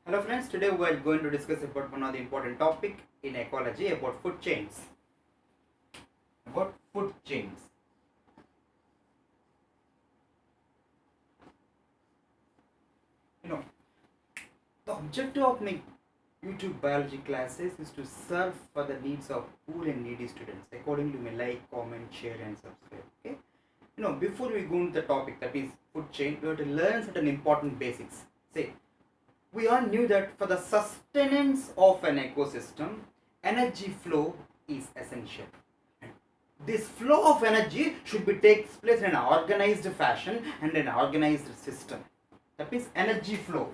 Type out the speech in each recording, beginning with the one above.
Hello friends, today we are going to discuss about one of the important topic in ecology about food chains. About food chains. You know, the objective of my YouTube biology classes is to serve for the needs of poor and needy students. Accordingly, you may like, comment, share and subscribe. Okay. Before we go into the topic that is food chain, we have to learn certain important basics. Say, we all knew that for the sustenance of an ecosystem, energy flow is essential. And this flow of energy should be takes place in an organized fashion and an organized system. That means energy flow.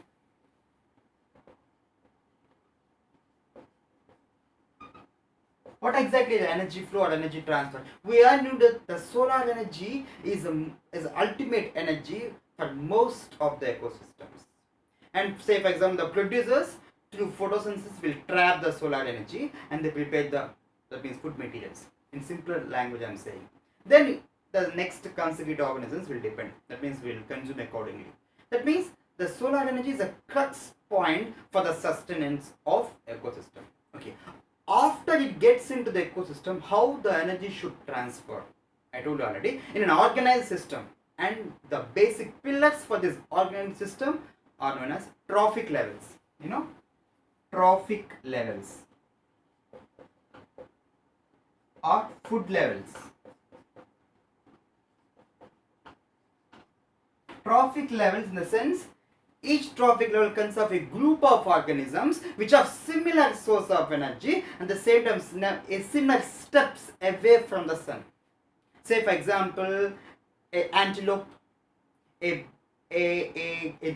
What exactly is energy flow or energy transfer? We all knew that the solar energy is ultimate energy for most of the ecosystems. And say for example the producers through photosynthesis will trap the solar energy and they prepare that means food materials. In simpler language I am saying. Then the next consecutive organisms will depend. That means will consume accordingly. That means the solar energy is a crux point for the sustenance of ecosystem. Okay. After it gets into the ecosystem, how the energy should transfer? I told you already. In an organized system, and the basic pillars for this organized system are known as trophic levels. Trophic levels or food levels. Trophic levels in the sense each trophic level consists of a group of organisms which have similar source of energy and at the same time a similar steps away from the sun. Say for example, a antelope, a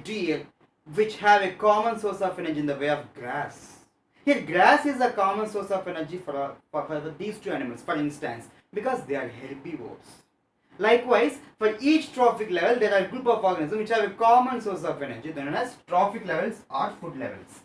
deer, which have a common source of energy in the way of grass. Here, grass is a common source of energy for these two animals, for instance, because they are herbivores. Likewise, for each trophic level, there are a group of organisms which have a common source of energy, known as trophic levels or food levels.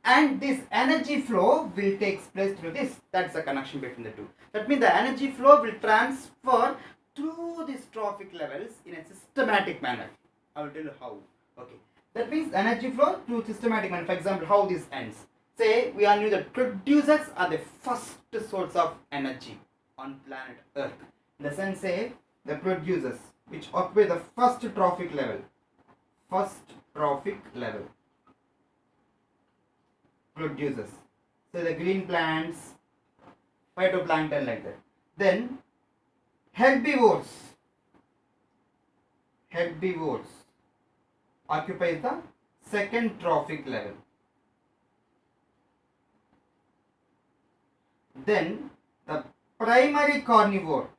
And this energy flow will take place through this. That's the connection between the two. That means the energy flow will transfer through these trophic levels in a systematic manner. I will tell you how. Okay. That means energy flow through systematic manner. For example, how this ends. Say we all knew that producers are the first source of energy on planet Earth. In the sense, say the producers which occupy the first trophic level. Producers. So the green plants, phytoplankton like that. Then herbivores occupies the second trophic level. Then the primary carnivore,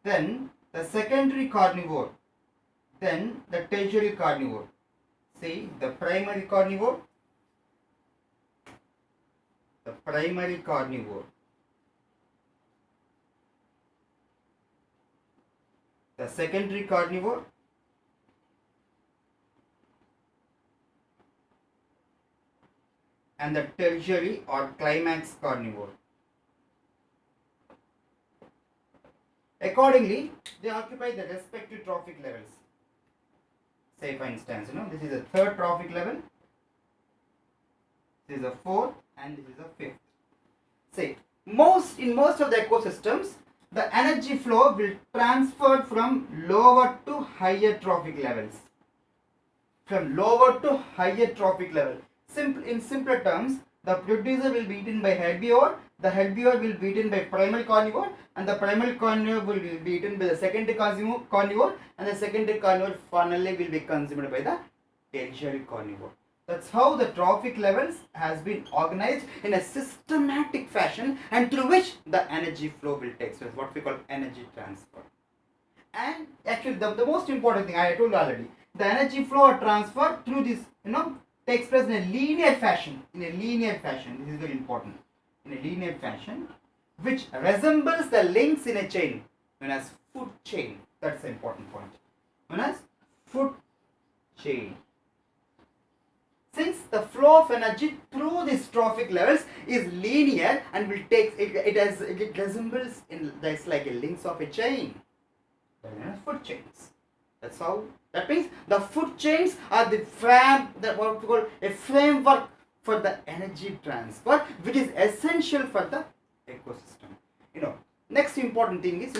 then the secondary carnivore, then the tertiary carnivore. See, the primary carnivore, the secondary carnivore, and the tertiary or climax carnivore. Accordingly, they occupy the respective trophic levels. Say for instance, this is a third trophic level, this is a fourth, and this is a fifth. Say, in most of the ecosystems, the energy flow will transfer from lower to higher trophic levels. In simpler terms, the producer will be eaten by herbivore, the herbivore will be eaten by primary carnivore, and the primary carnivore will be eaten by the secondary carnivore, and the secondary carnivore finally will be consumed by the tertiary carnivore. That's how the trophic levels has been organized in a systematic fashion and through which the energy flow will take place, what we call energy transfer. And actually the most important thing I told you already, the energy flow or transfer through this takes place in a linear fashion. This is very important. In a linear fashion which resembles the links in a chain known as food chain. That's the important point. Known as food chain. Since the flow of energy through these trophic levels is linear and will take it resembles in there's like a links of a chain. Food chains. That's how. That means the food chains are what we call a framework for the energy transfer, which is essential for the ecosystem. Next important thing is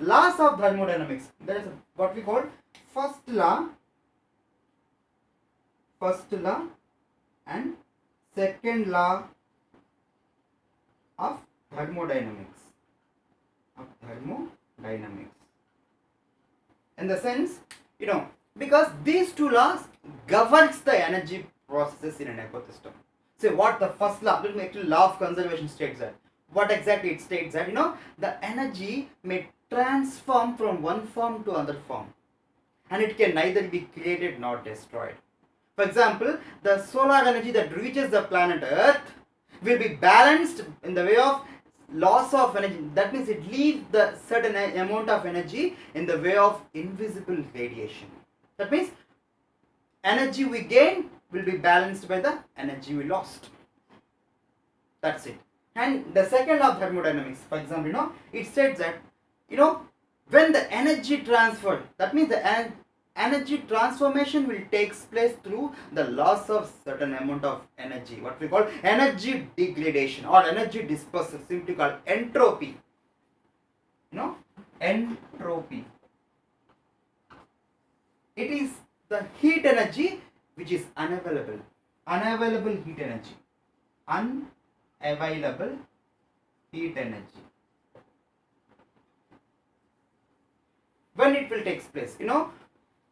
laws of thermodynamics. There is what we call first law, and second law of thermodynamics. In the sense, because these two laws governs the energy processes in an ecosystem. So what the first law, actually law of conservation states that. What exactly it states that, the energy may transform from one form to another form, and it can neither be created nor destroyed. For example, the solar energy that reaches the planet Earth will be balanced in the way of loss of energy. That means it leaves the certain amount of energy in the way of invisible radiation. That means energy we gain will be balanced by the energy we lost. That's it. And the second law of thermodynamics, for example, it states that, when the energy transfer, that means the energy transformation will take place through the loss of certain amount of energy, what we call energy degradation or energy dispersal, simply called entropy. Entropy. It is the heat energy which is unavailable. Unavailable heat energy. Unavailable heat energy. When it will take place,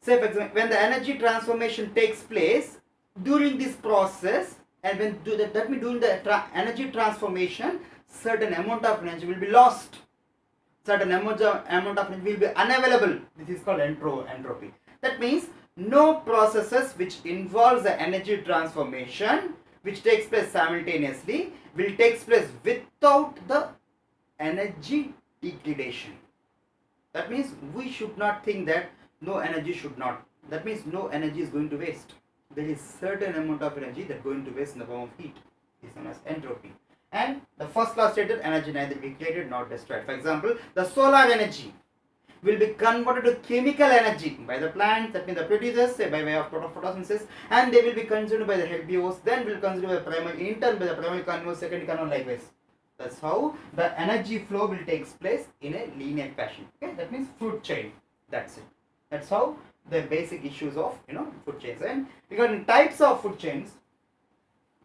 say for example, when the energy transformation takes place, during this process, and when that means during the energy transformation, certain amount of energy will be lost. Certain amount of energy will be unavailable. This is called entropy. That means no processes which involves the energy transformation, which takes place simultaneously, will take place without the energy degradation. That means we should not think that no energy should not. That means no energy is going to waste. There is certain amount of energy that is going to waste in the form of heat. This is known as entropy. And the first law stated energy neither be created nor destroyed. For example, the solar energy will be converted to chemical energy by the plants, that means the producers, say by way of photosynthesis, and they will be consumed by the herbivores, then will consumed by the primary, in turn by the primary carnivores, secondary carnivores, likewise. That's how the energy flow will take place in a linear fashion. Okay, that means food chain. That's it. That's how the basic issues of food chains. And regarding types of food chains,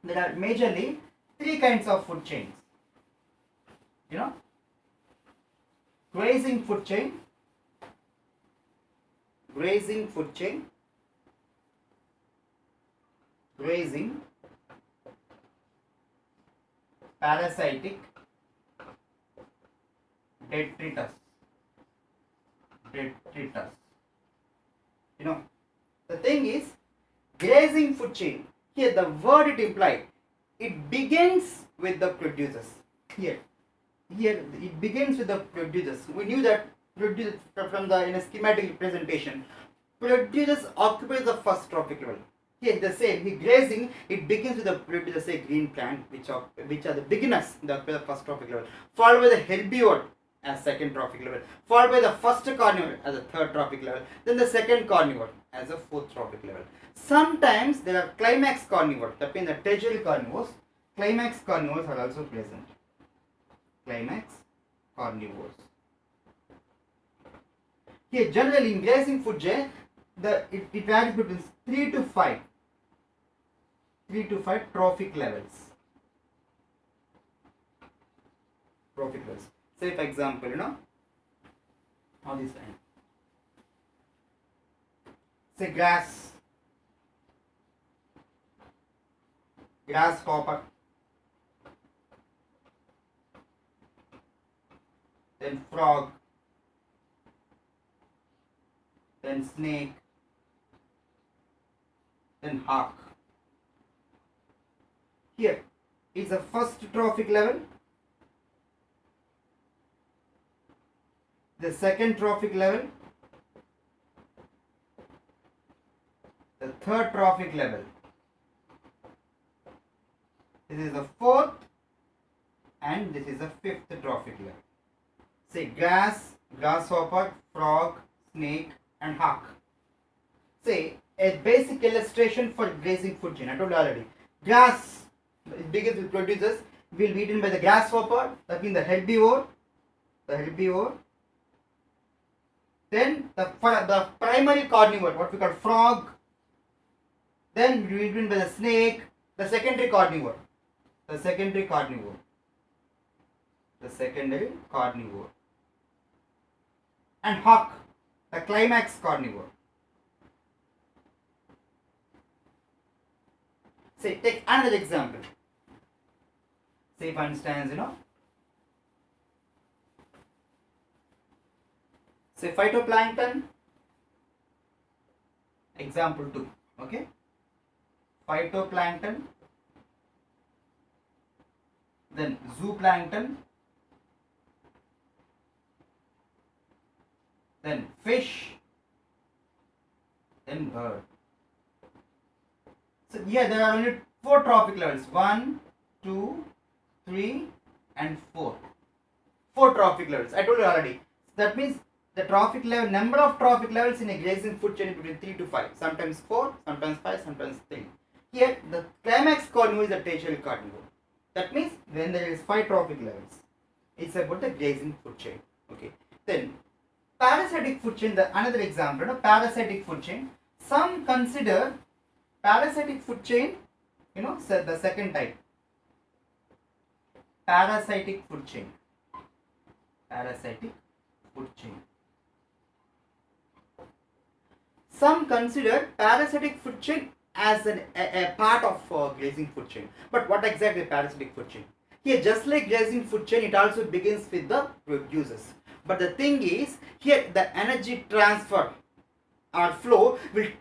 there are majorly three kinds of food chains. Grazing food chain, grazing, parasitic, detritus. The thing is, grazing food chain, here the word it implied, it begins with the producers. Here it begins with the producers. We knew that producers from the in a schematic representation, producers occupy the first trophic level. Here the same, grazing, it begins with the producers, say green plant, which are the beginners, the first trophic level, followed by the herbivore as second trophic level, followed by the first carnivore as a third trophic level, then the second carnivore as a fourth trophic level. Sometimes there are climax carnivores, that means the tertiary carnivores. Climax carnivores are also present. Climax carnivores. Here generally in grazing food chain, it varies between 3 to 5 trophic levels. Say for example, all this time. Say grasshopper, then frog, then snake, then hawk. Here is the first trophic level, the second trophic level, the third trophic level. This is the fourth, and this is the fifth trophic level. Say grasshopper, frog, snake, and hawk. say a basic illustration for grazing food chain. I told you already. Grass, it begins with produces, will be eaten by the grasshopper, that means the herbivore. Then the primary carnivore, what we call frog. Then will be eaten by the snake, the secondary carnivore. And hawk, the climax carnivore. Say, take another example. Say, for instance, say phytoplankton. Example 2. Okay. Phytoplankton. Then zooplankton. Then fish. Then bird. So here there are only 4 trophic levels. 1, 2, 3 and 4. 4 trophic levels. I told you already. That means the trophic level, number of trophic levels in a grazing food chain is between 3 to 5. Sometimes 4, sometimes 5, sometimes 3. Here the climax carnivore is the tertiary carnivore. That means when there is 5 trophic levels, it's about the grazing food chain. Okay. Then parasitic food chain, another example, parasitic food chain. Some consider parasitic food chain, so the second type. Parasitic food chain. Some consider parasitic food chain as a part of grazing food chain. But what exactly is parasitic food chain? Here, just like grazing food chain, it also begins with the producers. But the thing is, here the energy transfer or flow will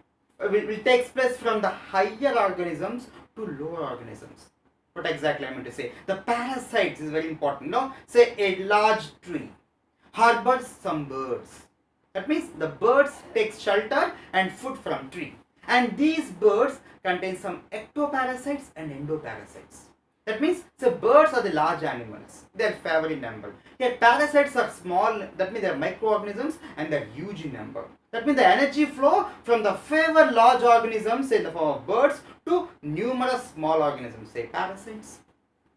take place from the higher organisms to lower organisms. What exactly I meant to say? The parasites is very important. Say a large tree harbors some birds. That means the birds take shelter and food from tree. And these birds contain some ectoparasites and endoparasites. That means the birds are the large animals. They are fewer in number. Yet parasites are small. That means they are microorganisms and they are huge in number. That means the energy flow from the fewer large organisms, say in the form of birds, to numerous small organisms, say parasites.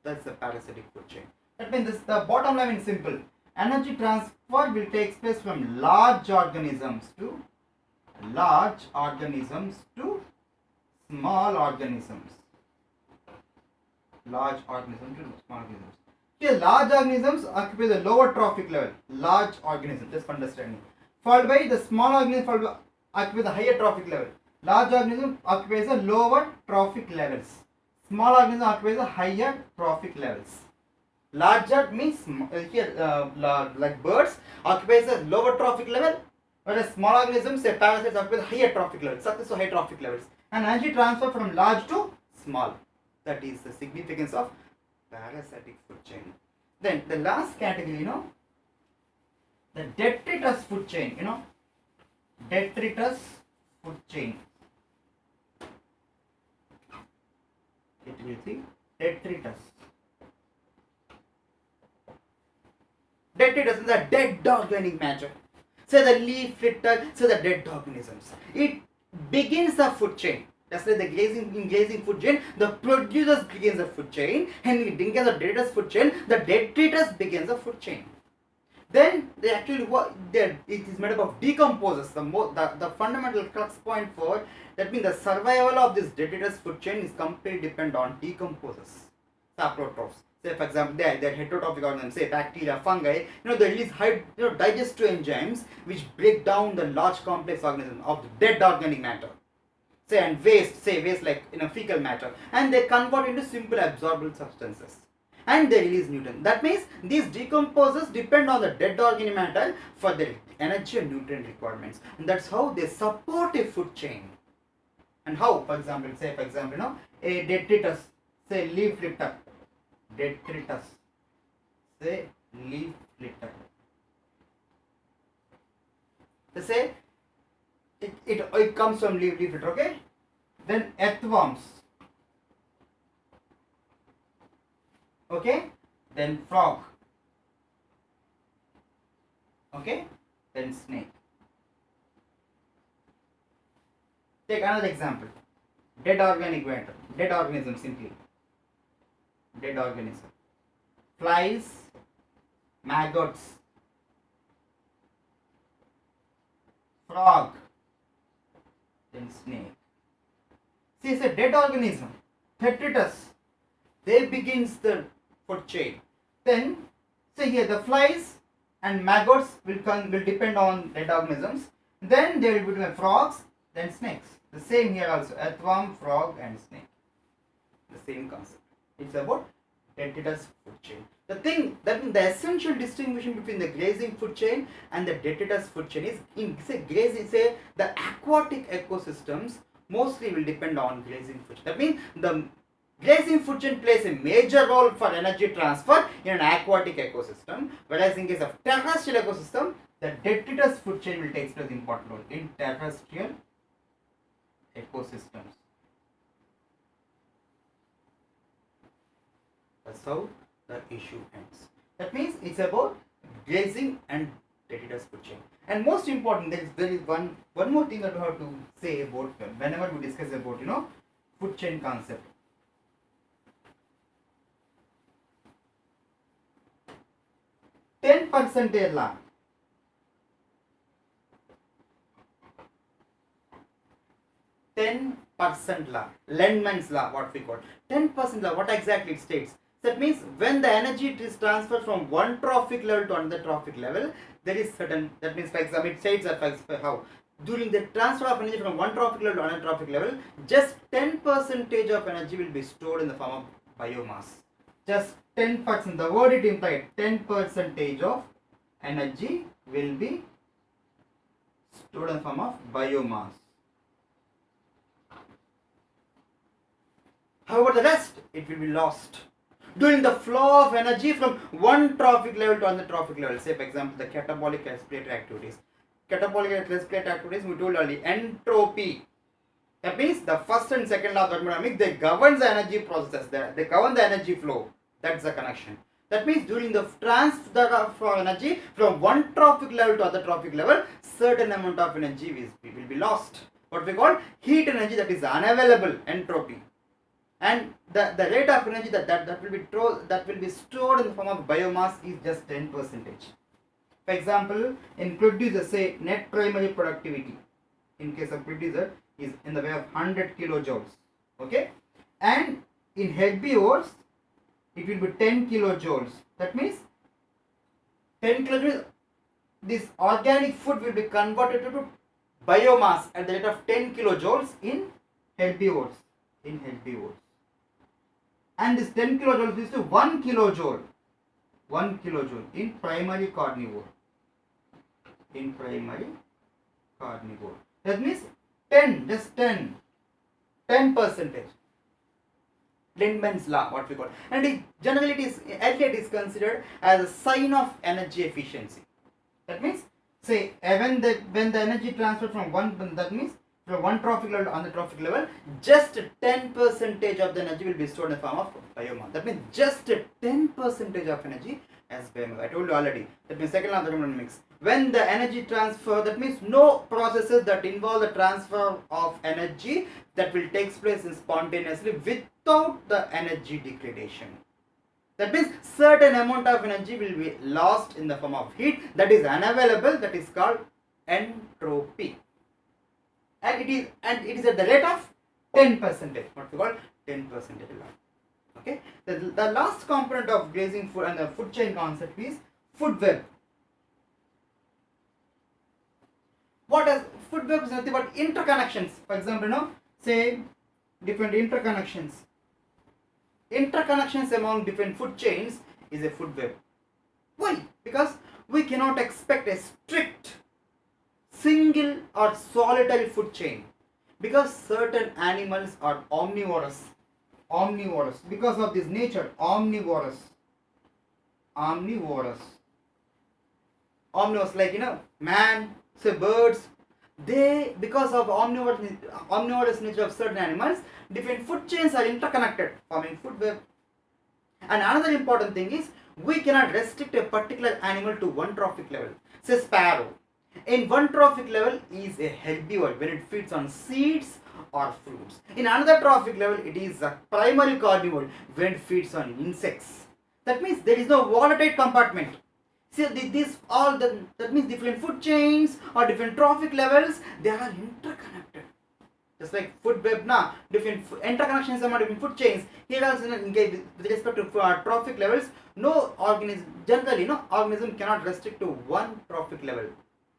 That's the parasitic food chain. That means the bottom line is simple. Energy transfer will take place from large organisms to small organisms. Here, large organisms occupy the lower trophic level. Large organisms, just for understanding. Followed by the small organisms occupy the higher trophic level. Large organism occupies the lower trophic levels. Small organism occupies the higher trophic levels. Larger means like birds occupies the lower trophic level, whereas small organisms, say parasites, occupy the higher trophic levels, such as high trophic levels. And energy transfer from large to small. That is the significance of parasitic food chain. Then the last category, the detritus food chain. Detritus food chain. It will see detritus. Detritus is the dead organic matter. Say the leaf litter, say the dead organisms. It begins the food chain. Just like in grazing food chain, the producers begins the food chain, and in the detritus food chain, the detritus begins the food chain. Then they actually it is made up of decomposers. The fundamental crux point for that means the survival of this detritus food chain is completely dependent on decomposers, saprotrophs. Say for example, they are heterotrophic organisms, say bacteria, fungi. They release digestive enzymes which break down the large complex organism of the dead organic matter. Say and waste like fecal matter, and they convert into simple absorbable substances. And they release nutrients. That means these decomposers depend on the dead organic matter for their energy and nutrient requirements. And that's how they support a food chain. And how, for example, a detritus, say leaf litter. Detritus, say leaf litter. They say it comes from leaf litter, okay? Then earthworms. Okay, then frog. Okay, then snake. Take another example. Dead organic matter. Dead organism simply. Dead organism. Flies, maggots, frog, then snake. See, it's a dead organism. Detritus. They begins the food chain. Then, say here the flies and maggots will depend on dead organisms. Then there will be frogs, then snakes. The same here also. Earthworm, frog, and snake. The same concept. It's about detritus food chain. The thing that the essential distinction between the grazing food chain and the detritus food chain is in grazing. Say the aquatic ecosystems mostly will depend on grazing food chain. That means the grazing food chain plays a major role for energy transfer in an aquatic ecosystem, whereas in case of terrestrial ecosystem, the detritus food chain will take an important role in terrestrial ecosystems. That's how the issue ends. That means it's about grazing and detritus food chain. And most important, there is one more thing that we have to say about whenever we discuss about food chain concept. 10% law. 10% law. Lendman's law, what we call 10% law. What exactly it states? That means when the energy is transferred from one trophic level to another trophic level, there is certain. That means, for example, it states that how during the transfer of energy from one trophic level to another trophic level, just 10% of energy will be stored in the form of biomass. Just 10%. The word it implied 10% of energy will be stored in the form of biomass. However, the rest it will be lost during the flow of energy from one trophic level to another trophic level. Say, for example, the catabolic respiratory activities. Catabolic respiratory activities, we told earlier, entropy. That means the first and second law of thermodynamics, they govern the energy process, they govern the energy flow. That's the connection. That means during the transfer of energy from one trophic level to other trophic level, certain amount of energy will be lost. What we call heat energy, that is unavailable, entropy. And the rate of energy that will be stored in the form of biomass is just 10%. For example, in producer, say net primary productivity in case of producer is in the way of 100 kilojoules. Okay, and in herbivores it will be 10 kilojoules. That means 10 kilojoules. This organic food will be converted to biomass at the rate of 10 kilojoules in herbivores. And this 10 kilojoules is to 1 kilojoule. 1 kilojoule in primary carnivore. That means 10%. Lindman's law, what we call. And generally it is considered as a sign of energy efficiency. That means, say, when the energy transfer from one trophic level to another trophic level, just 10% of the energy will be stored in the form of biomass. That means just 10% of energy as biomass. I told you already. That means second law of thermodynamics. When the energy transfer, that means no processes that involve the transfer of energy that will take place spontaneously without the energy degradation. That means certain amount of energy will be lost in the form of heat that is unavailable. That is called entropy. And it is at the rate of 10%. What we call 10% law. Okay. The last component of grazing food and the food chain concept is food web. What is food web? Is nothing but interconnections. For example, say different interconnections. Interconnections among different food chains is a food web. Why? Because we cannot expect a strict single or solitary food chain, because certain animals are omnivorous because of this nature. Omnivorous like man, say birds, they, because of omnivorous nature of certain animals, different food chains are interconnected, forming food web. And another important thing is we cannot restrict a particular animal to one trophic level. Say sparrow in one trophic level is a herbivore when it feeds on seeds or fruits. In another trophic level, it is a primary carnivore when it feeds on insects. That means there is no watertight compartment. See, this all that means different food chains or different trophic levels, they are interconnected. Just like food web na, different interconnections among different food chains. Here also with respect to trophic levels, no organism generally no organism cannot restrict to one trophic level.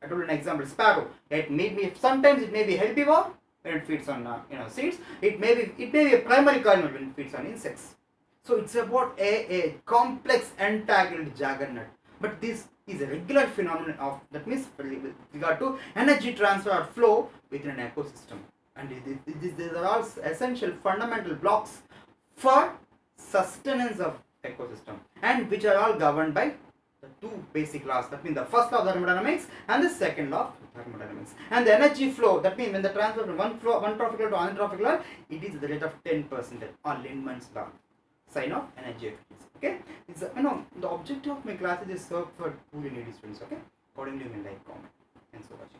I told an example, sparrow. It may be sometimes it may be herbivore when it feeds on seeds. It may be a primary carnivore when it feeds on insects. So it's about a complex entangled juggernaut. But this is a regular phenomenon of, that means with regard to energy transfer or flow within an ecosystem. And these are all essential fundamental blocks for sustenance of ecosystem, and which are all governed by the two basic laws. That means the first law of thermodynamics and the second law of thermodynamics. And the energy flow, that means when the transfer from one trophic law to another trophic law, it is the rate of 10% on Lindman's law, sign of energy efficiency. Okay, it's the objective of my classes is served for 2 university students. Okay, accordingly you may like, comment. Thanks for watching.